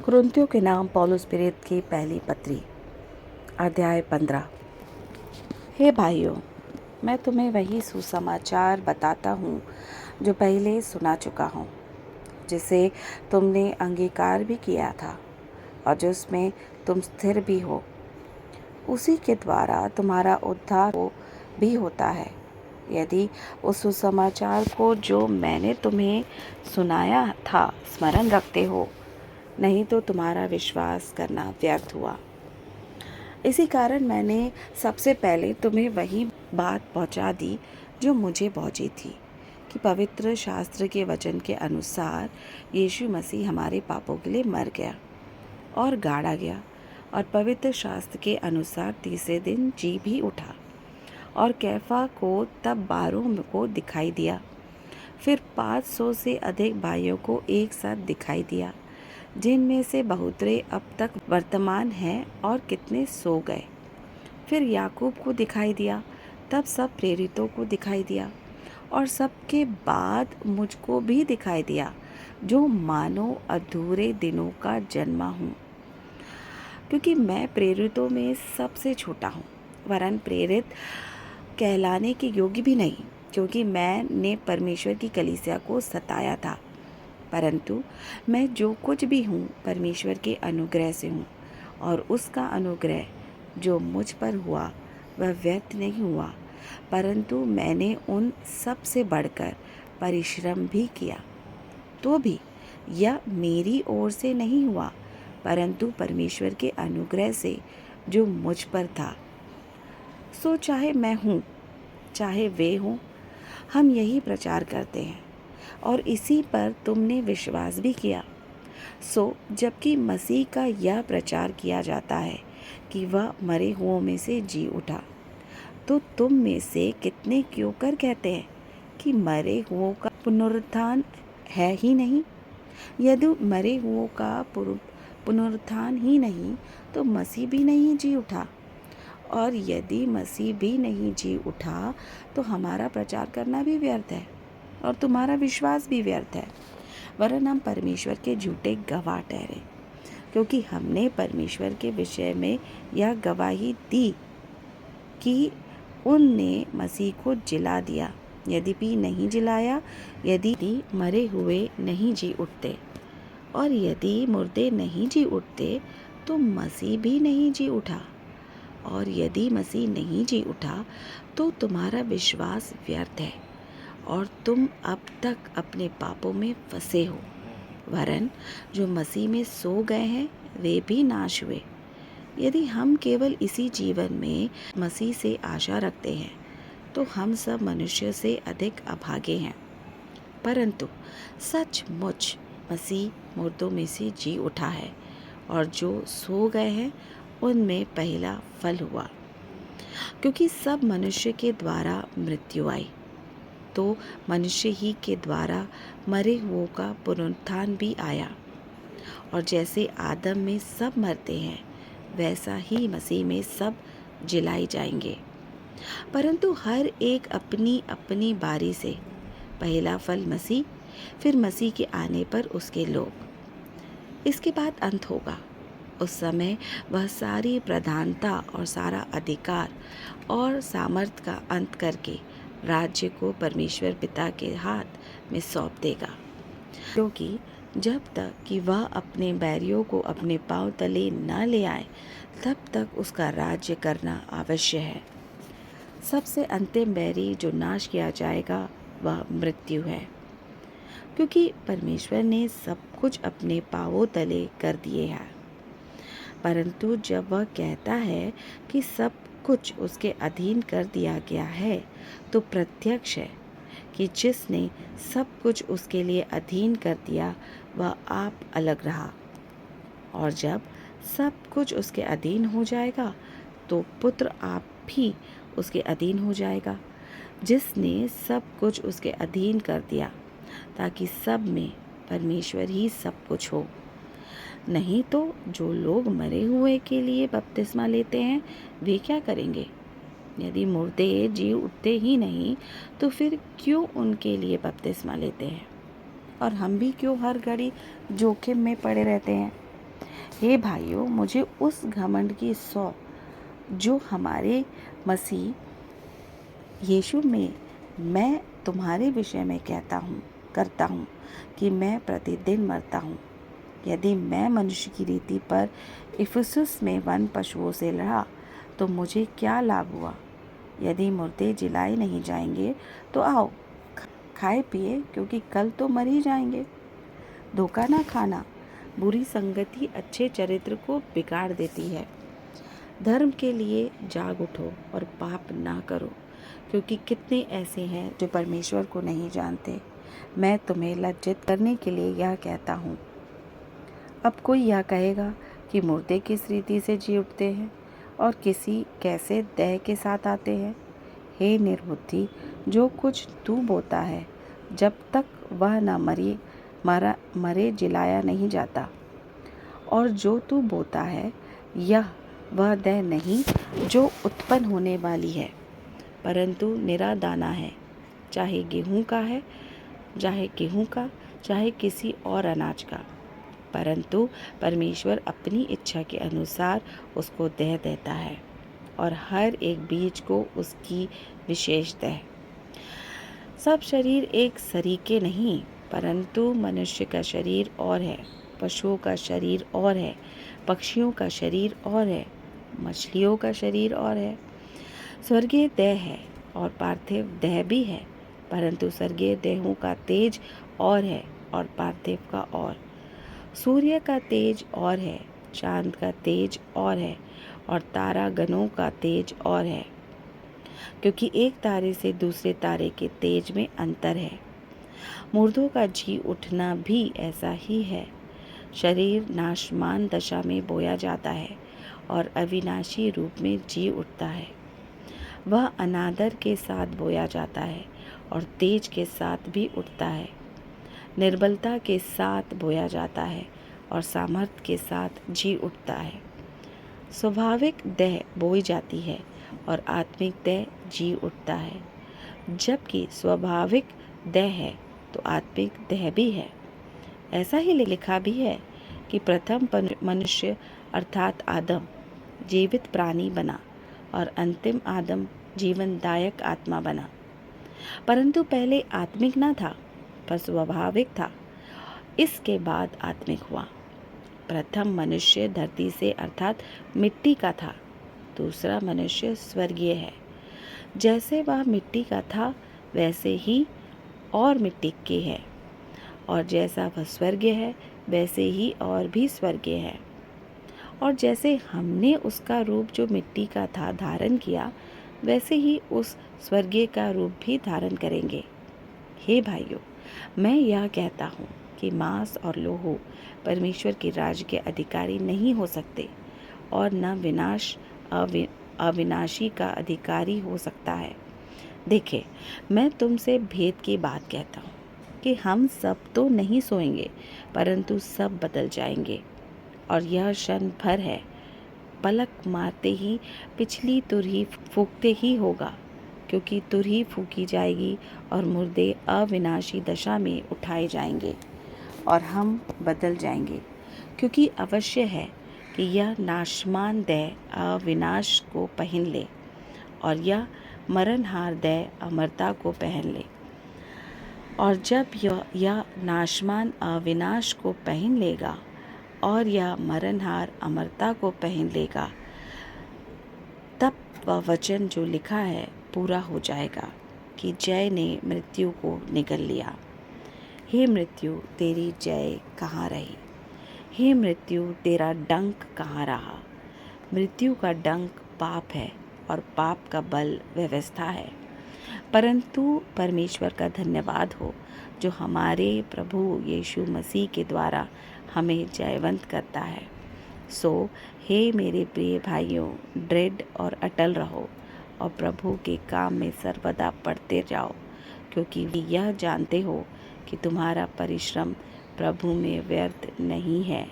कुरिन्थियों के नाम पौलुस प्रेरित की पहली पत्री, अध्याय 15। हे भाइयों, मैं तुम्हें वही सुसमाचार बताता हूँ जो पहले सुना चुका हूँ, जिसे तुमने अंगीकार भी किया था और जिसमें तुम स्थिर भी हो। उसी के द्वारा तुम्हारा उद्धार भी होता है, यदि उस सुसमाचार को जो मैंने तुम्हें सुनाया था स्मरण रखते हो। नहीं तो तुम्हारा विश्वास करना व्यर्थ हुआ। इसी कारण मैंने सबसे पहले तुम्हें वही बात पहुंचा दी जो मुझे पहुंची थी, कि पवित्र शास्त्र के वचन के अनुसार यीशु मसीह हमारे पापों के लिए मर गया और गाड़ा गया, और पवित्र शास्त्र के अनुसार तीसरे दिन जी भी उठा, और कैफा को तब 12 को दिखाई दिया, फिर 500 से अधिक भाइयों को एक साथ दिखाई दिया, जिनमें से बहुतरे अब तक वर्तमान हैं और कितने सो गए। फिर याकूब को दिखाई दिया, तब सब प्रेरितों को दिखाई दिया, और सबके बाद मुझको भी दिखाई दिया, जो मानो अधूरे दिनों का जन्मा हूँ। क्योंकि मैं प्रेरितों में सबसे छोटा हूँ, वरन प्रेरित कहलाने के योग्य भी नहीं, क्योंकि मैंने परमेश्वर की कलीसिया को सताया था। परंतु मैं जो कुछ भी हूँ परमेश्वर के अनुग्रह से हूँ, और उसका अनुग्रह जो मुझ पर हुआ वह व्यर्थ नहीं हुआ, परंतु मैंने उन सब से बढ़कर परिश्रम भी किया। तो भी यह मेरी ओर से नहीं हुआ, परंतु परमेश्वर के अनुग्रह से जो मुझ पर था। सो चाहे मैं हूँ चाहे वे हों, हम यही प्रचार करते हैं, और इसी पर तुमने विश्वास भी किया। सो जबकि मसीह का यह प्रचार किया जाता है कि वह मरे हुओं में से जी उठा, तो तुम में से कितने क्यों कर कहते हैं कि मरे हुओं का पुनरुत्थान है ही नहीं। यदि मरे हुओं का पुनरुत्थान ही नहीं, तो मसीह भी नहीं जी उठा, और यदि मसीह भी नहीं जी उठा, तो हमारा प्रचार करना भी व्यर्थ है और तुम्हारा विश्वास भी व्यर्थ है, वरन हम परमेश्वर के झूठे गवाह ठहरे। क्योंकि हमने परमेश्वर के विषय में यह गवाही दी कि उनने मसीह को जिला दिया, यद्यपि नहीं जिलाया, यदि मरे हुए नहीं जी उठते, और यदि मुर्दे नहीं जी उठते, तो मसीह भी नहीं जी उठा, और यदि मसीह नहीं जी उठा, तो तुम्हारा विश्वास व्यर्थ है, और तुम अब तक अपने पापों में फंसे हो। वरन जो मसीह में सो गए हैं वे भी नाश हुए। यदि हम केवल इसी जीवन में मसीह से आशा रखते हैं, तो हम सब मनुष्य से अधिक अभागे हैं। परंतु सचमुच मसीह मुर्दों में से जी उठा है, और जो सो गए हैं उनमें पहला फल हुआ। क्योंकि सब मनुष्य के द्वारा मृत्यु आई, तो मनुष्य ही के द्वारा मरे हुओं का पुनरुत्थान भी आया। और जैसे आदम में सब मरते हैं, वैसा ही मसीह में सब जिलाए जाएंगे, परंतु हर एक अपनी अपनी बारी से। पहला फल मसीह, फिर मसीह के आने पर उसके लोग। इसके बाद अंत होगा। उस समय वह सारी प्रधानता और सारा अधिकार और सामर्थ का अंत करके राज्य को परमेश्वर पिता के हाथ में सौंप देगा। क्योंकि जब तक कि वह अपने बैरियों को अपने पांव तले न ले आए, तब तक उसका राज्य करना आवश्य है। सबसे अंतिम बैरी जो नाश किया जाएगा वह मृत्यु है, क्योंकि परमेश्वर ने सब कुछ अपने पांवों तले कर दिए हैं। परंतु जब वह कहता है कि सब कुछ उसके अधीन कर दिया गया है, तो प्रत्यक्ष है कि जिसने सब कुछ उसके लिए अधीन कर दिया वह आप अलग रहा। और जब सब कुछ उसके अधीन हो जाएगा, तो पुत्र आप भी उसके अधीन हो जाएगा, जिसने सब कुछ उसके अधीन कर दिया, ताकि सब में परमेश्वर ही सब कुछ हो। नहीं तो जो लोग मरे हुए के लिए बपतिस्मा लेते हैं वे क्या करेंगे? यदि मुर्दे जी उठते ही नहीं, तो फिर क्यों उनके लिए बपतिस्मा लेते हैं? और हम भी क्यों हर घड़ी जोखिम में पड़े रहते हैं? हे भाइयों, मुझे उस घमंड की सौ जो हमारे मसीह यीशु में मैं तुम्हारे विषय में करता हूँ कि मैं प्रतिदिन मरता हूँ। यदि मैं मनुष्य की रीति पर इफिसुस में वन पशुओं से लड़ा तो मुझे क्या लाभ हुआ? यदि मुर्दे जिलाए नहीं जाएंगे तो आओ खाए पिए, क्योंकि कल तो मर ही जाएंगे। धोखा ना खाना। बुरी संगति अच्छे चरित्र को बिगाड़ देती है। धर्म के लिए जाग उठो और पाप ना करो, क्योंकि कितने ऐसे हैं जो परमेश्वर को नहीं जानते। मैं तुम्हें लज्जित करने के लिए यह कहता हूँ। अब कोई यह कहेगा कि मुर्दे किस रीति से जी उठते हैं और किसी कैसे देह के साथ आते हैं। हे निर्बुद्धि, जो कुछ तू बोता है जब तक वह न मरे जिलाया नहीं जाता, और जो तू बोता है यह वह देह नहीं जो उत्पन्न होने वाली है, परंतु निरा दाना है, चाहे गेहूं का, चाहे किसी और अनाज का। परंतु परमेश्वर अपनी इच्छा के अनुसार उसको देह देता है, और हर एक बीज को उसकी विशेष देह। सब शरीर एक सरीके नहीं, परंतु मनुष्य का शरीर और है, पशुओं का शरीर और है, पक्षियों का शरीर और है, मछलियों का शरीर और है। स्वर्गीय देह है और पार्थिव देह भी है, परंतु स्वर्गीय देहों का तेज और है और पार्थिव का और। सूर्य का तेज और है, चांद का तेज और है, और तारा गणों का तेज और है, क्योंकि एक तारे से दूसरे तारे के तेज में अंतर है। मुर्दों का जी उठना भी ऐसा ही है। शरीर नाशमान दशा में बोया जाता है और अविनाशी रूप में जी उठता है। वह अनादर के साथ बोया जाता है और तेज के साथ भी उठता है। निर्बलता के साथ बोया जाता है और सामर्थ्य के साथ जी उठता है। स्वाभाविक देह बोई जाती है और आत्मिक देह जी उठता है। जबकि स्वाभाविक देह है तो आत्मिक देह भी है। ऐसा ही लिखा भी है कि प्रथम मनुष्य अर्थात आदम जीवित प्राणी बना और अंतिम आदम जीवनदायक आत्मा बना। परंतु पहले आत्मिक न था, पर स्वाभाविक था, इसके बाद आत्मिक हुआ। प्रथम मनुष्य धरती से अर्थात मिट्टी का था, दूसरा मनुष्य स्वर्गीय है। जैसे वह मिट्टी का था वैसे ही और मिट्टी के है, और जैसा वह स्वर्गीय है वैसे ही और भी स्वर्गीय है। और जैसे हमने उसका रूप जो मिट्टी का था धारण किया, वैसे ही उस स्वर्गीय का रूप भी धारण करेंगे। हे भाइयों, मैं यह कहता हूँ कि मांस और लोहू परमेश्वर के राज्य के अधिकारी नहीं हो सकते, और न अविनाशी का अधिकारी हो सकता है। देखे, मैं तुमसे भेद की बात कहता हूँ कि हम सब तो नहीं सोएंगे, परंतु सब बदल जाएंगे। और यह क्षण भर है, पलक मारते ही पिछली तुरही फूंकते ही होगा, क्योंकि तुरही फूंकी जाएगी और मुर्दे अविनाशी दशा में उठाए जाएंगे और हम बदल जाएंगे। क्योंकि अवश्य है कि यह नाशमान देह अविनाश को पहन ले और यह मरणहार देह अमरता को पहन ले। और जब यह नाशमान अविनाश को पहन लेगा और यह मरणहार अमरता को पहन लेगा, तब वह वचन जो लिखा है पूरा हो जाएगा कि जय ने मृत्यु को निगल लिया। हे मृत्यु, तेरी जय कहाँ रही? हे मृत्यु, तेरा डंक कहाँ रहा? मृत्यु का डंक पाप है और पाप का बल व्यवस्था है। परंतु परमेश्वर का धन्यवाद हो जो हमारे प्रभु यीशु मसीह के द्वारा हमें जयवंत करता है। सो हे मेरे प्रिय भाइयों, दृढ़ और अटल रहो और प्रभु के काम में सर्वदा पढ़ते जाओ, क्योंकि यह जानते हो कि तुम्हारा परिश्रम प्रभु में व्यर्थ नहीं है।